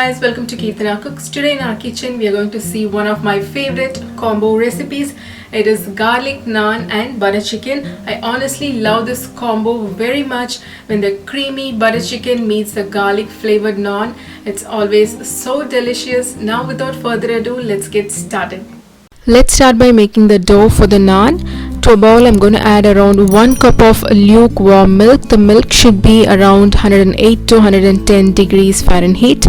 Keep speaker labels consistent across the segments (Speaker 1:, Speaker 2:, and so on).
Speaker 1: guys, welcome to Keerthana Cooks. Today in our kitchen we are going to see one of my favorite combo recipes. It is garlic naan and butter chicken. I honestly love this combo very much. When the creamy butter chicken meets the garlic flavored naan, it's always so delicious. Now without further ado, let's get started. Let's start by making the dough for the naan. To a bowl I'm going to add around 1 cup of lukewarm milk. The milk should be around 108 to 110 degrees Fahrenheit.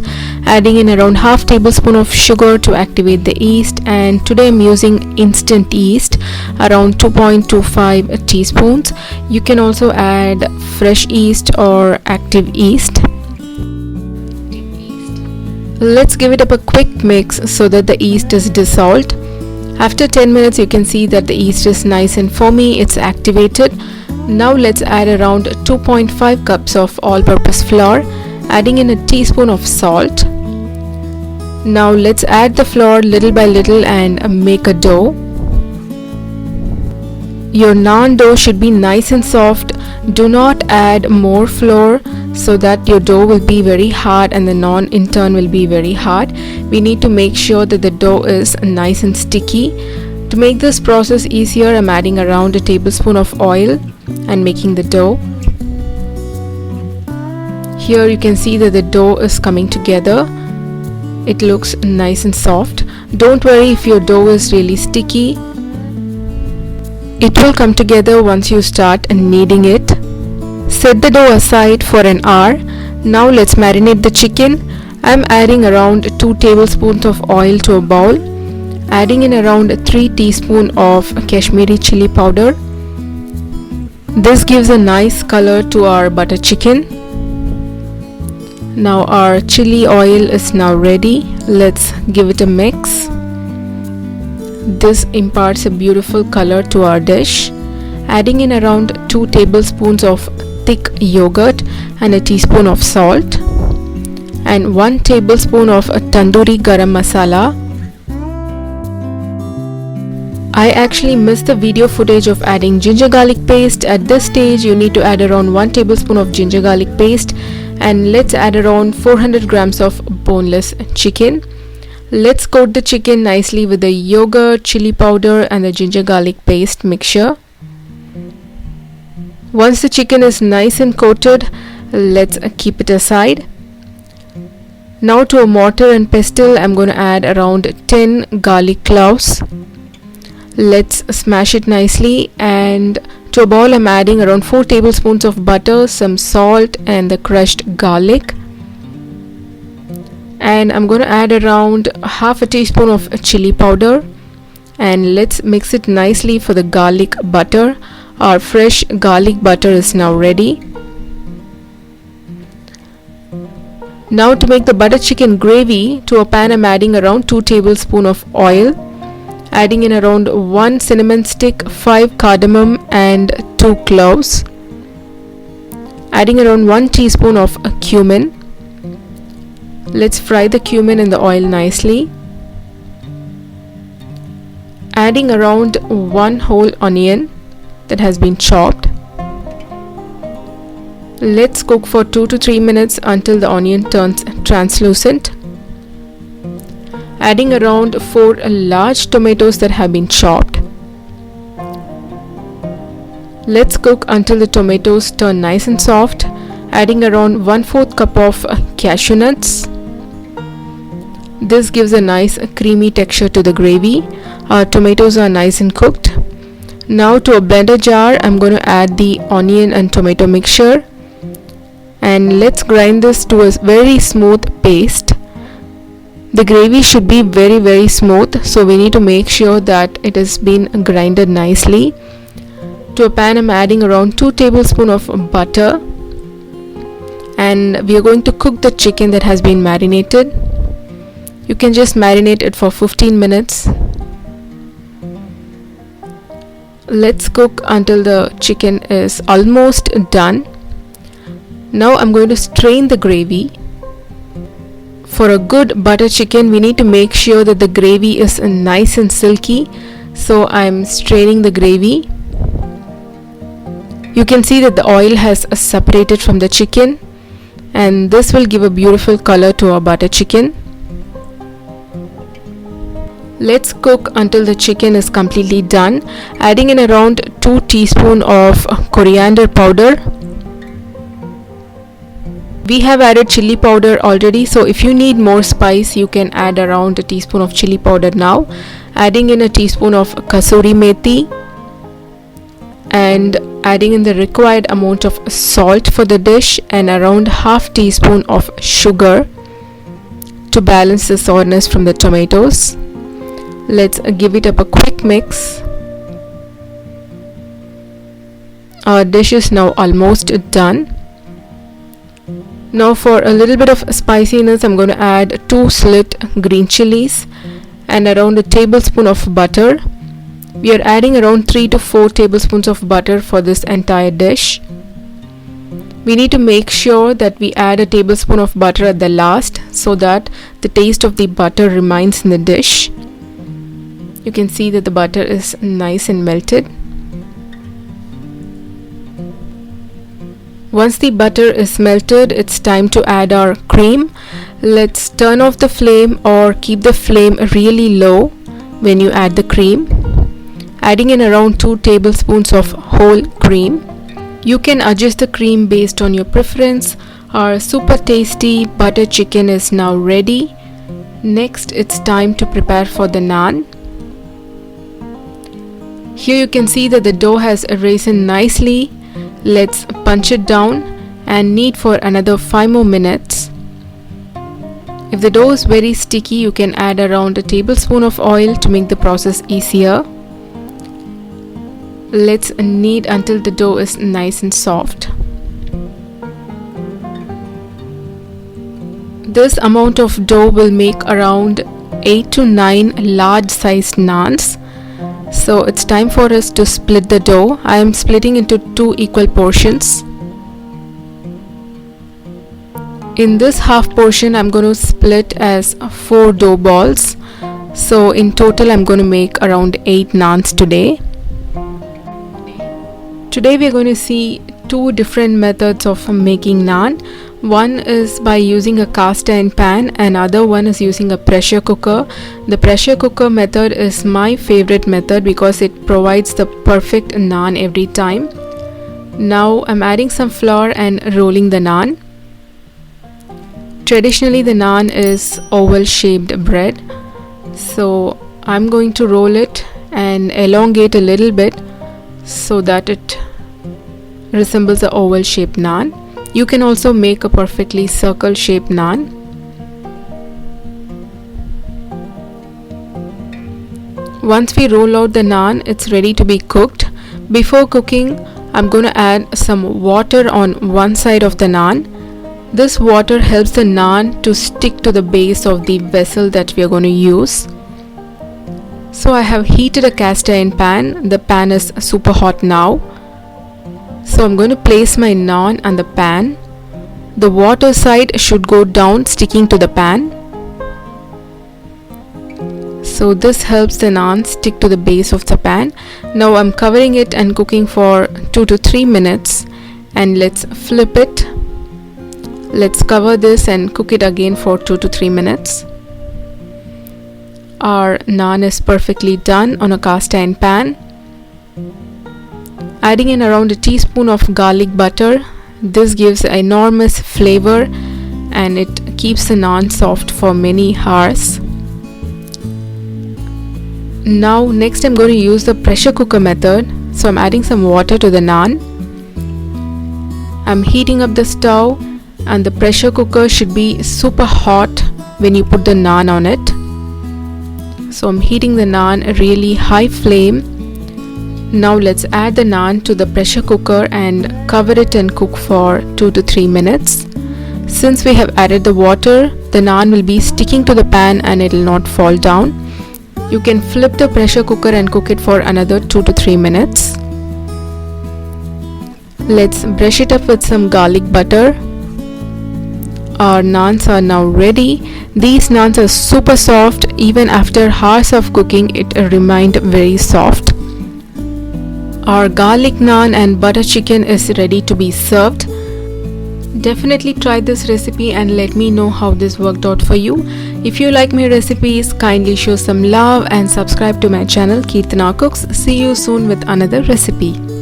Speaker 1: Adding in around half tablespoon of sugar to activate the yeast, and today I'm using instant yeast around 2.25 teaspoons. You can also add fresh yeast or active yeast. Let's give it up a quick mix so that the yeast is dissolved. After 10 minutes you can see that the yeast is nice and foamy, it's activated. Now let's add around 2.5 cups of all-purpose flour, adding in a teaspoon of salt. Now let's add the flour little by little and make a dough. Your naan dough should be nice and soft. Do not add more flour so that your dough will be very hard and the naan in turn will be very hard. We need to make sure that the dough is nice and sticky. To make this process easier, I'm adding around a tablespoon of oil and making the dough. Here you can see that the dough is coming together. It looks nice and soft. Don't worry if your dough is really sticky. It will come together once you start kneading it. Set the dough aside for an hour. Now let's marinate the chicken. I'm adding around 2 tablespoons of oil to a bowl. Adding in around 3 teaspoons of Kashmiri chili powder. This gives a nice color to our butter chicken. Now our chili oil is now ready. Let's give it a mix. This imparts a beautiful color to our dish. Adding in around 2 tablespoons of thick yogurt and a teaspoon of salt and 1 tablespoon of tandoori garam masala. I actually missed the video footage of adding ginger garlic paste. At this stage you need to add around 1 tablespoon of ginger garlic paste, and let's add around 400 grams of boneless chicken. Let's coat the chicken nicely with the yogurt, chili powder and the ginger garlic paste mixture. Once the chicken is nice and coated, let's keep it aside. Now to a mortar and pestle, I'm going to add around 10 garlic cloves. Let's smash it nicely, and to a bowl I'm adding around 4 tablespoons of butter, some salt and the crushed garlic. And I'm going to add around half a teaspoon of chili powder, and let's mix it nicely for the garlic butter. Our fresh garlic butter is now ready. Now to make the butter chicken gravy, to a pan I'm adding around 2 tablespoons of oil, adding in around 1 cinnamon stick, 5 cardamom and 2 cloves, adding around 1 teaspoon of cumin. Let's fry the cumin in the oil nicely. Adding around 1 whole onion that has been chopped. Let's cook for 2 to 3 minutes until the onion turns translucent. Adding around 4 large tomatoes that have been chopped. Let's cook until the tomatoes turn nice and soft. Adding around 1/4 cup of cashew nuts. This gives a nice creamy texture to the gravy. Our tomatoes are nice and cooked. Now to a blender jar I'm going to add the onion and tomato mixture, and let's grind this to a very smooth paste. The gravy should be very smooth, so we need to make sure that it has been grinded nicely. To a pan I'm adding around 2 tablespoons of butter, and we are going to cook the chicken that has been marinated. You can just marinate it for 15 minutes. Let's cook until the chicken is almost done. Now I'm going to strain the gravy. For a good butter chicken, we need to make sure that the gravy is nice and silky. So I'm straining the gravy. You can see that the oil has separated from the chicken, and this will give a beautiful color to our butter chicken. Let's cook until the chicken is completely done, adding in around 2 teaspoons of coriander powder. We have added chili powder already, so if you need more spice you can add around a teaspoon of chili powder now. Adding in a teaspoon of kasuri methi and adding in the required amount of salt for the dish and around half teaspoon of sugar to balance the sourness from the tomatoes. Let's give it up a quick mix. Our dish is now almost done. Now for a little bit of spiciness, I'm going to add 2 slit green chilies and around a tablespoon of butter. We are adding around 3 to 4 tablespoons of butter for this entire dish. We need to make sure that we add a tablespoon of butter at the last so that the taste of the butter remains in the dish. You can see that the butter is nice and melted. Once the butter is melted, it's time to add our cream. Let's turn off the flame or keep the flame really low when you add the cream. Adding in around 2 tablespoons of whole cream. You can adjust the cream based on your preference. Our super tasty butter chicken is now ready. Next, it's time to prepare for the naan. Here you can see that the dough has risen nicely. Let's punch it down and knead for another 5 more minutes. If the dough is very sticky, you can add around a tablespoon of oil to make the process easier. Let's knead until the dough is nice and soft. This amount of dough will make around 8 to 9 large sized naans. So it's time for us to split the dough. I am splitting into 2 equal portions. In this half portion, I'm going to split as 4 dough balls. So in total, I'm going to make around 8 naans today. Today we are going to see 2 different methods of making naan. One is by using a cast iron pan and other one is using a pressure cooker. The pressure cooker method is my favorite method because it provides the perfect naan every time. Now I'm adding some flour and rolling the naan. Traditionally the naan is oval shaped bread. So I'm going to roll it and elongate a little bit so that it resembles the oval shaped naan. You can also make a perfectly circle shaped naan. Once we roll out the naan, it's ready to be cooked. Before cooking, I'm going to add some water on one side of the naan. This water helps the naan to stick to the base of the vessel that we are going to use. So I have heated a cast iron pan. The pan is super hot now. So I'm going to place my naan on the pan. The water side should go down, sticking to the pan. So this helps the naan stick to the base of the pan. Now I'm covering it and cooking for 2 to 3 minutes. And let's flip it. Let's cover this and cook it again for 2 to 3 minutes. Our naan is perfectly done on a cast iron pan. Adding in around a teaspoon of garlic butter. This gives enormous flavor and it keeps the naan soft for many hours. Now next I'm going to use the pressure cooker method. So I'm adding some water to the naan. I'm heating up the stove and the pressure cooker should be super hot when you put the naan on it. So I'm heating the naan at really high flame. Now let's add the naan to the pressure cooker and cover it and cook for 2 to 3 minutes. Since we have added the water, the naan will be sticking to the pan and it will not fall down. You can flip the pressure cooker and cook it for another 2 to 3 minutes. Let's brush it up with some garlic butter. Our naans are now ready. These naans are super soft. Even after hours of cooking, it remained very soft. Our garlic naan and butter chicken is ready to be served. Definitely try this recipe and let me know how this worked out for you. If you like my recipes, kindly show some love and subscribe to my channel Kirtana Cooks. See you soon with another recipe.